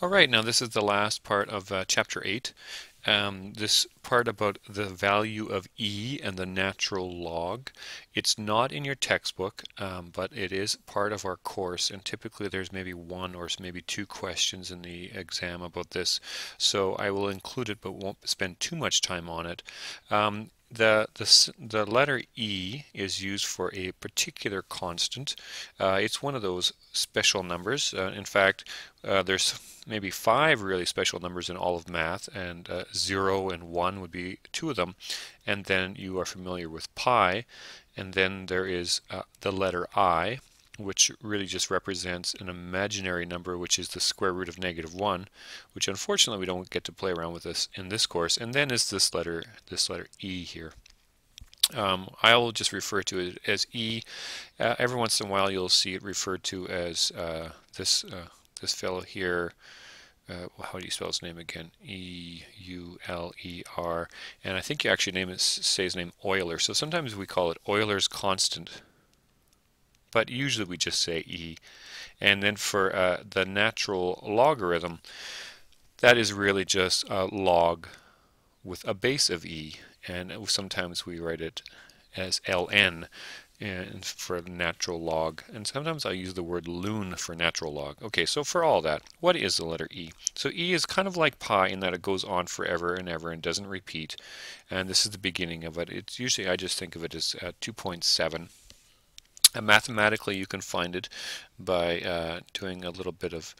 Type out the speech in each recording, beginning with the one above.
All right, now this is the last part of Chapter 8. This part about the value of e and the natural log. It's not in your textbook, but it is part of our course, and typically there's maybe one or maybe two questions in the exam about this. So I will include it, but won't spend too much time on it. The letter E is used for a particular constant. It's one of those special numbers. In fact, there's maybe 5 really special numbers in all of math, and 0 and 1 would be 2 of them. And then you are familiar with pi, and then there is the letter I, which really just represents an imaginary number, which is the square root of -1, which unfortunately we don't get to play around with this in this course. And then is this letter E here. I will just refer to it as E. Every once in a while you'll see it referred to as this fellow here. How do you spell his name again? E-U-L-E-R. And I think you actually say his name Euler. So sometimes we call it Euler's constant, but usually we just say E. And then for the natural logarithm, that is really just a log with a base of E, and sometimes we write it as ln and for natural log, and sometimes I use the word loon for natural log. Okay, so for all that, what is the letter E? So E is kind of like pi in that it goes on forever and ever and doesn't repeat, and this is the beginning of it. It's usually, I just think of it as 2.7. Mathematically, you can find it by doing a little bit of,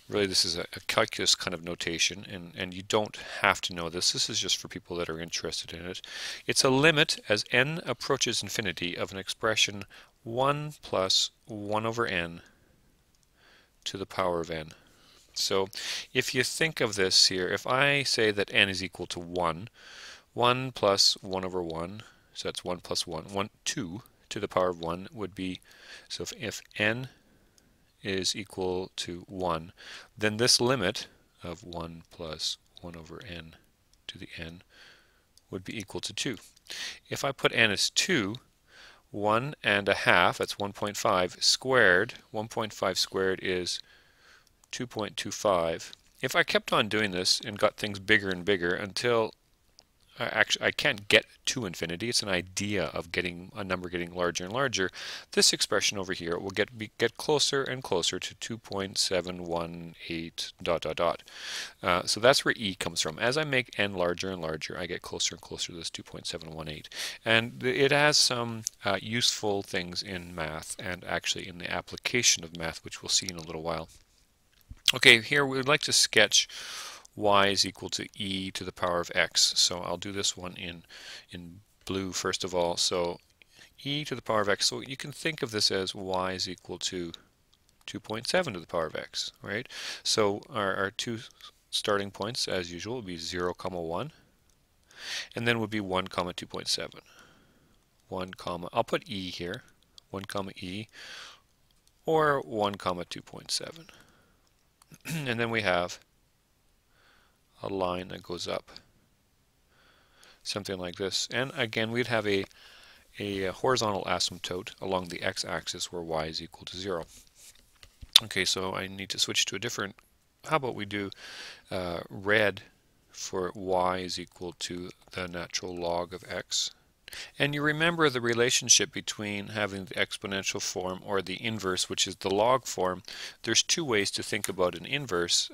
really this is a calculus kind of notation, and you don't have to know this. This is just for people that are interested in it. It's a limit as n approaches infinity of an expression 1 plus 1 over n to the power of n. So if you think of this here, if I say that n is equal to 1, 1 plus 1 over 1, so that's 1 plus 1, 2 to the power of 1 would be, so if n is equal to 1, then this limit of 1 plus 1 over n to the n would be equal to 2. If I put n as 2, 1 and a half, that's 1.5 squared, 1.5 squared is 2.25. If I kept on doing this and got things bigger and bigger until I can't get to infinity, it's an idea of getting a number getting larger and larger, this expression over here will get closer and closer to 2.718 dot dot dot. So that's where E comes from. As I make n larger and larger, I get closer and closer to this 2.718. And it has some useful things in math and actually in the application of math, which we'll see in a little while. Okay, here we would like to sketch y is equal to e to the power of x. So I'll do this one in blue first of all. So e to the power of x. So you can think of this as y is equal to 2.7 to the power of x, right? So our two starting points, as usual, would be 0, 1, and then would be 1, 2.7. 1, I'll put e here, 1, e, or 1, 2.7. And then we have a line that goes up, something like this. And again, we'd have a horizontal asymptote along the x-axis where y is equal to 0. Okay, so I need to switch to a different, how about we do red for y is equal to the natural log of x. And you remember the relationship between having the exponential form or the inverse, which is the log form. There's two ways to think about an inverse.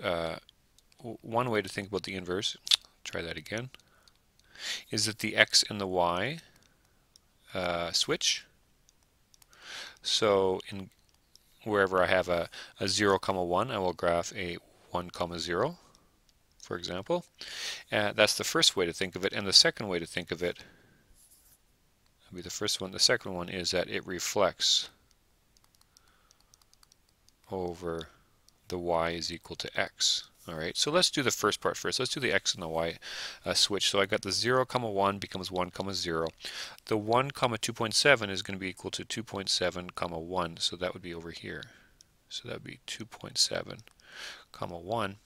One way to think about the inverse, try that again, is that the x and the y switch. So in wherever I have a 0, 1, I will graph a 1, 0, for example. That's the first way to think of it. And the second way to think of it would be the first one. The second one is that it reflects over the y is equal to x. Alright, so let's do the first part first. Let's do the x and the y switch. So I got the 0, 1 becomes 1, 0. The 1, 2.7 is going to be equal to 2.7, 1. So that would be over here. So that would be 2.7, 1.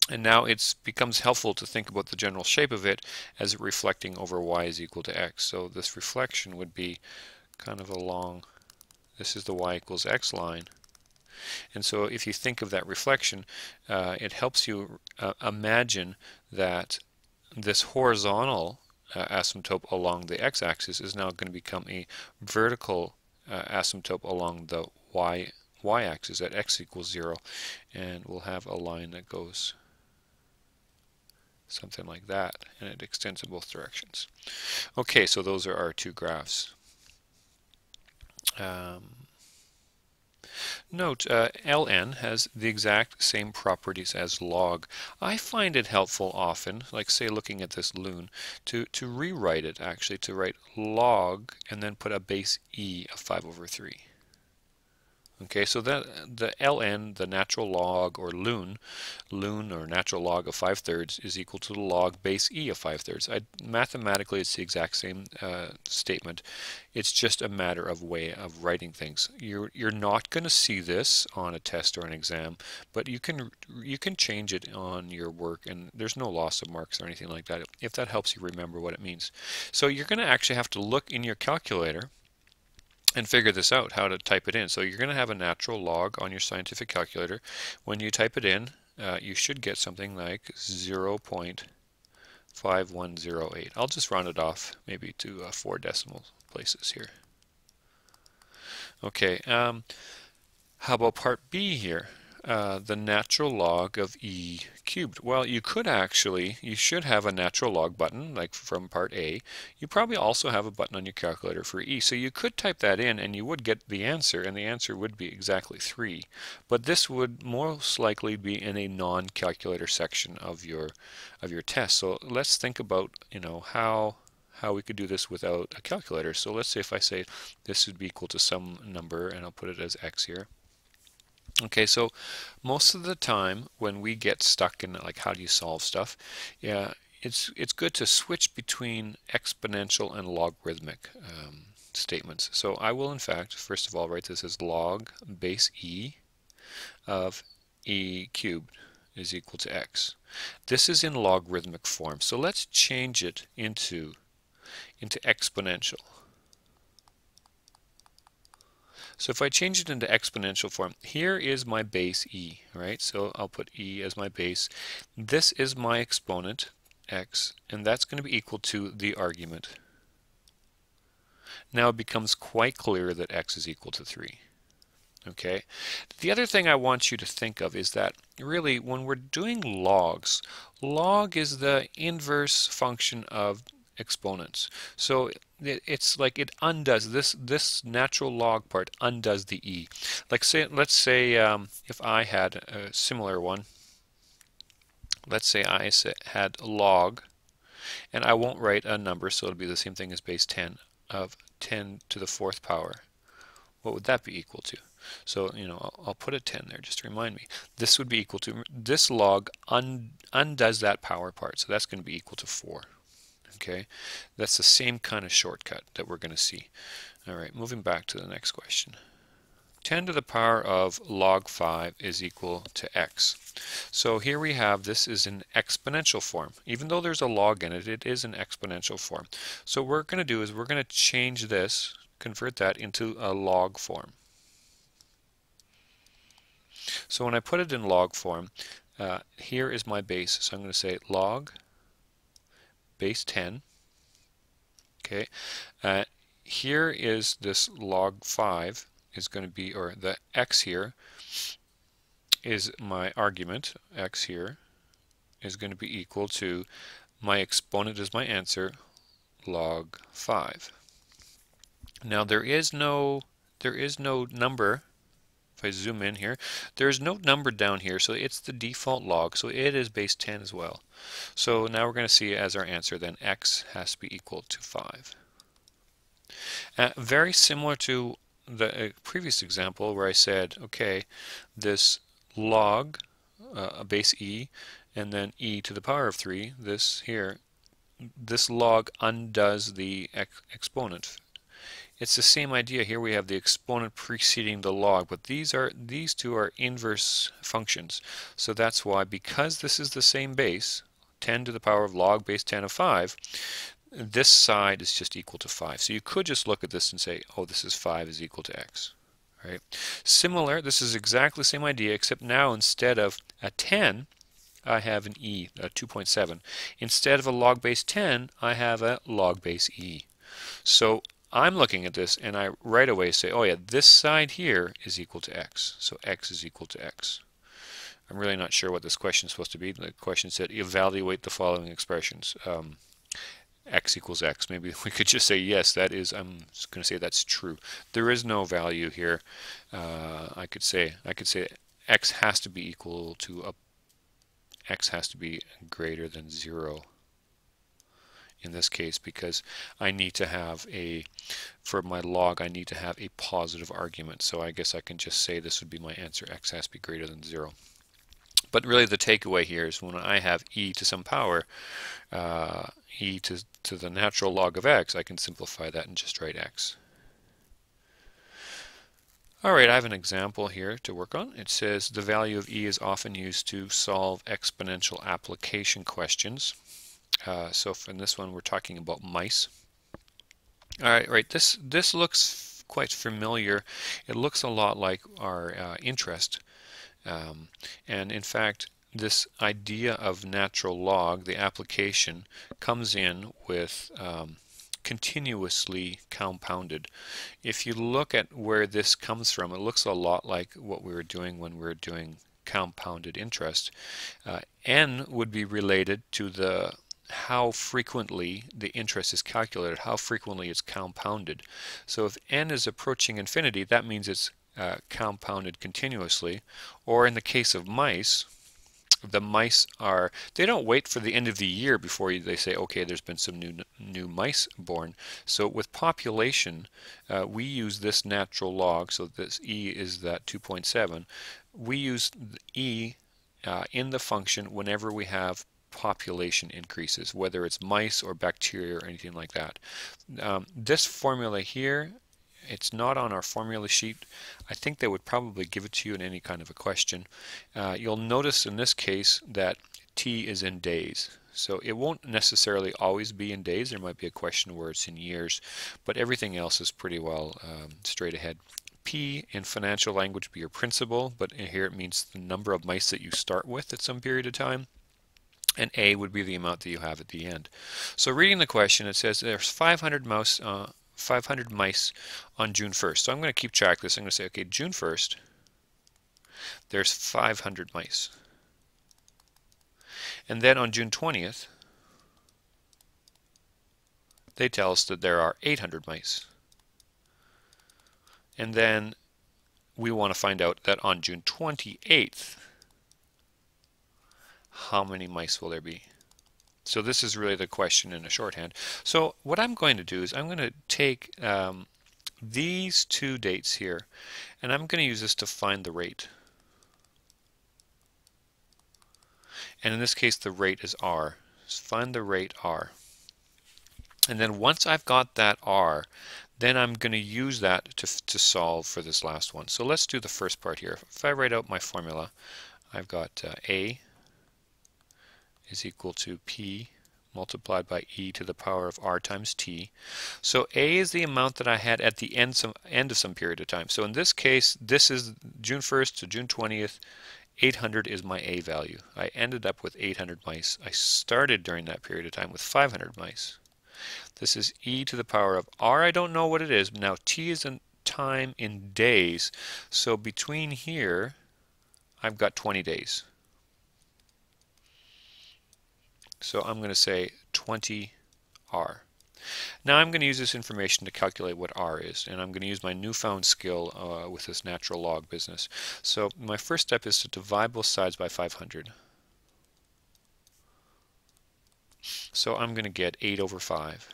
And now it becomes helpful to think about the general shape of it as reflecting over y is equal to x. So this reflection would be kind of along, this is the y equals x line. And so if you think of that reflection, it helps you imagine that this horizontal asymptote along the x-axis is now going to become a vertical asymptote along the y-axis at x equals 0, and we'll have a line that goes something like that, and it extends in both directions. Okay, so those are our two graphs. Note, ln has the exact same properties as log. I find it helpful often, like say looking at this loon, to rewrite it actually, to write log and then put a base e of 5 over 3. Okay, so that the ln, the natural log, or loon or natural log of 5/3 is equal to the log base e of 5/3. Mathematically, it's the exact same statement. It's just a matter of way of writing things. You're not going to see this on a test or an exam, but you can change it on your work, and there's no loss of marks or anything like that if that helps you remember what it means. So you're going to actually have to look in your calculator and figure this out, how to type it in. So you're going to have a natural log on your scientific calculator. When you type it in, you should get something like 0.5108. I'll just round it off maybe to 4 decimal places here. Okay, how about part B here? The natural log of e cubed. Well, you should have a natural log button, like from part A. You probably also have a button on your calculator for e. So you could type that in and you would get the answer, and the answer would be exactly 3. But this would most likely be in a non-calculator section of your test. So let's think about, how we could do this without a calculator. So let's say if I say this would be equal to some number, and I'll put it as x here. Okay, so most of the time when we get stuck in like how do you solve stuff, yeah, it's good to switch between exponential and logarithmic statements. So I will in fact first of all write this as log base e of e cubed is equal to x. This is in logarithmic form, so let's change it into exponential. So if I change it into exponential form, here is my base e, right? So I'll put e as my base. This is my exponent, x, and that's going to be equal to the argument. Now it becomes quite clear that x is equal to 3. Okay. The other thing I want you to think of is that really when we're doing logs, log is the inverse function of exponents. So it's like it undoes this natural log part undoes the e. Like let's say if I had a similar one. Let's say I had log, and I won't write a number, so it'll be the same thing as base 10 of 10 to the 4th power. What would that be equal to? So I'll put a 10 there just to remind me. This would be equal to, this log undoes that power part, so that's going to be equal to 4. Okay, that's the same kind of shortcut that we're going to see. All right, moving back to the next question. 10 to the power of log 5 is equal to x. So here we have, this is in exponential form. Even though there's a log in it, it is in exponential form. So what we're going to do is we're going to change this, convert that into a log form. So when I put it in log form, here is my base. So I'm going to say log base 10. Okay, here is this log 5 is going to be, or the x here is my argument. X here is going to be equal to my exponent is my answer, log 5. Now there is no number. If I zoom in here, there's no number down here, so it's the default log, so it is base 10 as well. So now we're going to see as our answer then x has to be equal to 5. Very similar to the previous example where I said, okay, this log, base e, and then e to the power of 3, this here, this log undoes the exponent. It's the same idea. Here we have the exponent preceding the log, but these two are inverse functions. So that's why, because this is the same base, 10 to the power of log base 10 of 5, this side is just equal to 5. So you could just look at this and say, oh, this is 5 is equal to x. right? Similar, this is exactly the same idea, except now instead of a 10, I have an e, a 2.7. Instead of a log base 10, I have a log base e. So I'm looking at this and I right away say, oh yeah, this side here is equal to x. So x is equal to x. I'm really not sure what this question is supposed to be. The question said evaluate the following expressions. X equals x. Maybe we could just say yes, that is, I'm just going to say that's true. There is no value here. I could say x has to be equal to a, x has to be greater than 0 in this case, because I need to have a, for my log, I need to have a positive argument. So I guess I can just say this would be my answer. X has to be greater than 0. But really the takeaway here is when I have e to some power, e to the natural log of x, I can simplify that and just write x. Alright, I have an example here to work on. It says the value of e is often used to solve exponential application questions. So in this one we're talking about mice. Alright, this looks quite familiar. It looks a lot like our interest. And in fact, this idea of natural log, the application, comes in with continuously compounded. If you look at where this comes from, it looks a lot like what we were doing when we were doing compounded interest. N would be related to the how frequently the interest is calculated, how frequently it's compounded. So if n is approaching infinity, that means it's compounded continuously. Or in the case of mice, the mice are, they don't wait for the end of the year before they say, okay, there's been some new mice born. So with population, we use this natural log, so this e is that 2.7. We use e in the function whenever we have population increases, whether it's mice or bacteria or anything like that. This formula here, it's not on our formula sheet. I think they would probably give it to you in any kind of a question. You'll notice in this case that t is in days. So it won't necessarily always be in days. There might be a question where it's in years, but everything else is pretty well straight ahead. P in financial language would be your principal, but here it means the number of mice that you start with at some period of time. And A would be the amount that you have at the end. So reading the question, it says there's 500 mice on June 1st. So I'm going to keep track of this. I'm going to say, okay, June 1st, there's 500 mice. And then on June 20th, they tell us that there are 800 mice. And then we want to find out that on June 28th, how many mice will there be? So this is really the question in a shorthand. So what I'm going to do is I'm going to take these two dates here, and I'm going to use this to find the rate. And in this case, the rate is r. So find the rate r. And then once I've got that r, then I'm going to use that to solve for this last one. So let's do the first part here. If I write out my formula, I've got a is equal to p multiplied by e to the power of r times t. So a is the amount that I had at the end of some period of time. So in this case, this is June 1st to June 20th. 800 is my a value. I ended up with 800 mice. I started during that period of time with 500 mice. This is e to the power of r. I don't know what it is. Now t is in time in days. So between here, I've got 20 days. So I'm going to say 20r. Now I'm going to use this information to calculate what r is, and I'm going to use my newfound skill with this natural log business. So my first step is to divide both sides by 500. So I'm going to get 8 over 5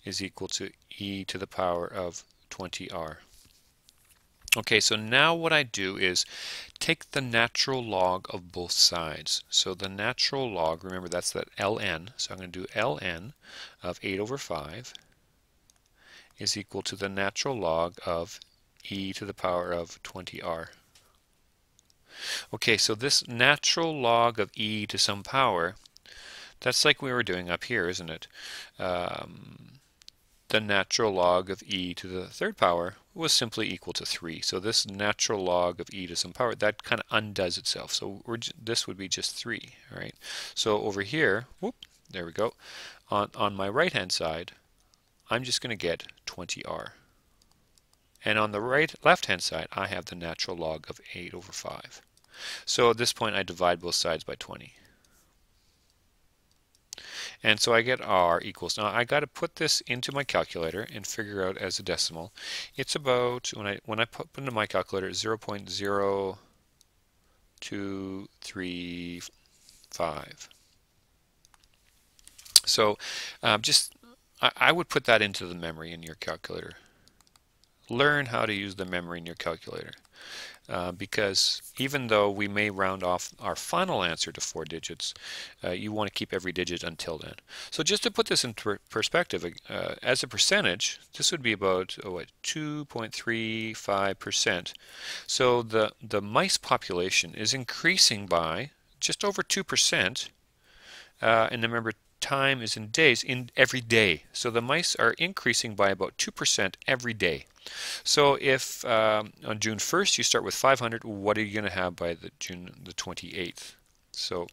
is equal to e to the power of 20r. Okay, so now what I do is take the natural log of both sides. So the natural log, remember that's that ln, so I'm going to do ln of 8 over 5 is equal to the natural log of e to the power of 20r. Okay, so this natural log of e to some power, that's like we were doing up here, isn't it? the natural log of e to the third power was simply equal to 3. So this natural log of e to some power, that kind of undoes itself. So this would be just 3, all right? So over here, whoop, there we go. On my right-hand side, I'm just going to get 20r. And on the left-hand side, I have the natural log of 8 over 5. So at this point, I divide both sides by 20. And so I get r equals, now I got to put this into my calculator and figure out as a decimal. It's about, when I put into my calculator, 0.0235. So I would put that into the memory in your calculator. Learn how to use the memory in your calculator. Because even though we may round off our final answer to 4 digits, you want to keep every digit until then. So just to put this in perspective, as a percentage, this would be about 2.35%. So the mice population is increasing by just over 2%. And remember, time is in days, in every day. So the mice are increasing by about 2% every day. So if on June 1st you start with 500, what are you going to have by June the 28th? So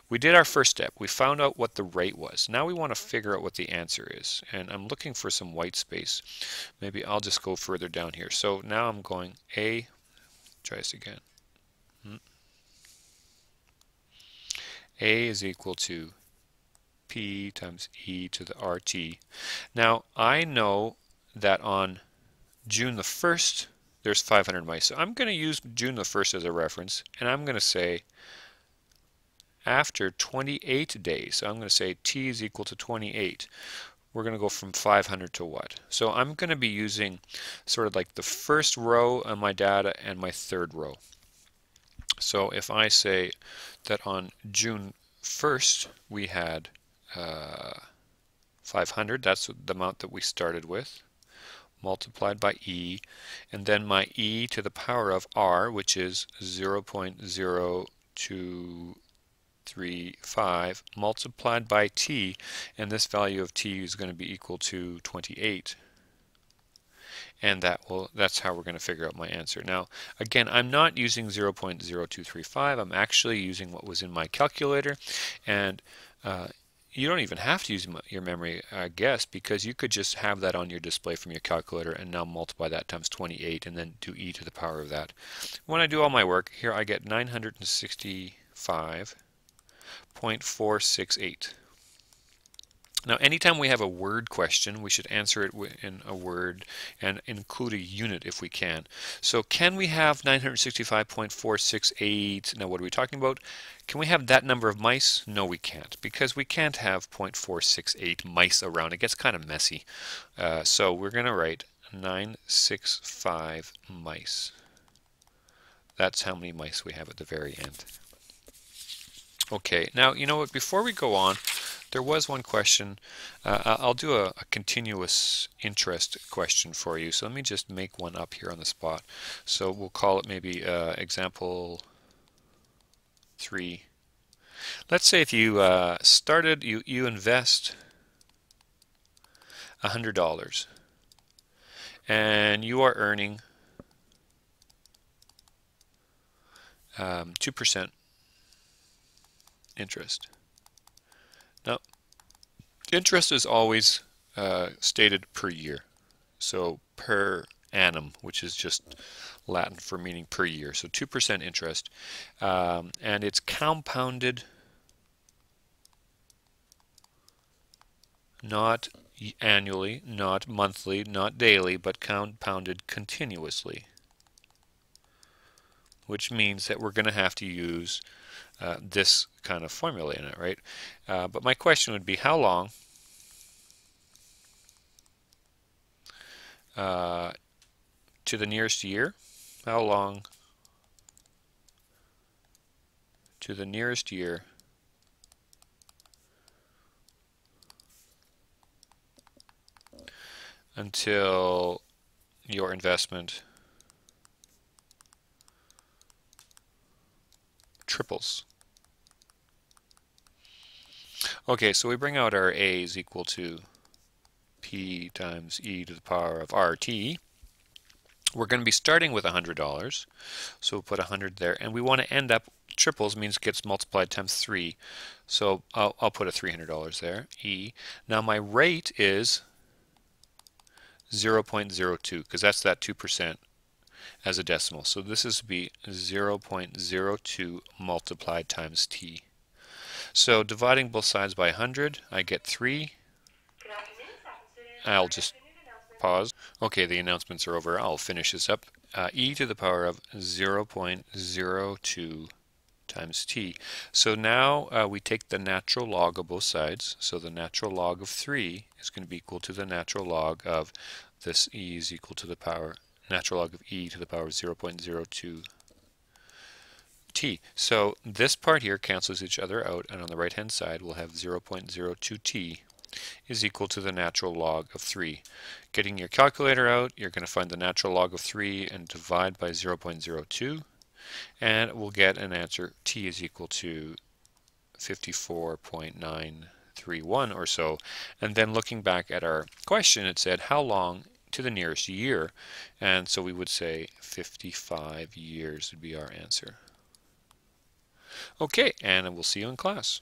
we did our first step. We found out what the rate was. Now we want to figure out what the answer is. And I'm looking for some white space. Maybe I'll just go further down here. So now I'm going A, try this again. A is equal to P times E to the RT. Now I know that on June the 1st, there's 500 mice. So I'm going to use June the 1st as a reference, and I'm going to say after 28 days, so I'm going to say T is equal to 28. We're going to go from 500 to what? So I'm going to be using sort of like the first row of my data and my third row. So if I say that on June 1st, we had 500, that's the amount that we started with, multiplied by e, and then my e to the power of r, which is 0.0235, multiplied by t, and this value of t is going to be equal to 28. And that's how we're going to figure out my answer. Now, again, I'm not using 0.0235. I'm actually using what was in my calculator, and you don't even have to use your memory, I guess, because you could just have that on your display from your calculator and now multiply that times 28 and then do e to the power of that. When I do all my work, here I get 965.468. Now, anytime we have a word question, we should answer it in a word and include a unit if we can. So can we have 965.468? Now, what are we talking about? Can we have that number of mice? No, we can't, because we can't have 0.468 mice around. It gets kind of messy. So we're going to write 965 mice. That's how many mice we have at the very end. Okay, now, you know what? Before we go on, there was one question. I'll do a continuous interest question for you. So let me just make one up here on the spot. So we'll call it maybe example 3. Let's say if you you invest $100 and you are earning 2% interest. Now, interest is always stated per year, so per annum, which is just Latin for meaning per year. So 2% interest, and it's compounded, not annually, not monthly, not daily, but compounded continuously, which means that we're going to have to use this kind of formula in it, right? But my question would be, how long to the nearest year? How long to the nearest year until your investment triples? Okay, so we bring out our A is equal to P t times e to the power of RT. We're going to be starting with $100, so we'll put 100 there, and we want to end up, triples means it gets multiplied times 3, so I'll put a $300 there, E. Now my rate is 0.02, because that's that 2% as a decimal, so this is to be 0.02 multiplied times t. So dividing both sides by 100, I get 3. I'll just pause. Okay, the announcements are over. I'll finish this up. E to the power of 0.02 times t. So now we take the natural log of both sides. So the natural log of 3 is going to be equal to the natural log of this e is equal to the power, natural log of e to the power of 0.02 t. So this part here cancels each other out, and on the right hand side we'll have 0.02 t is equal to the natural log of 3. Getting your calculator out, you're going to find the natural log of 3 and divide by 0.02, and we'll get an answer. T is equal to 54.931 or so. And then looking back at our question, it said how long to the nearest year, and so we would say 55 years would be our answer. Okay, and we'll see you in class.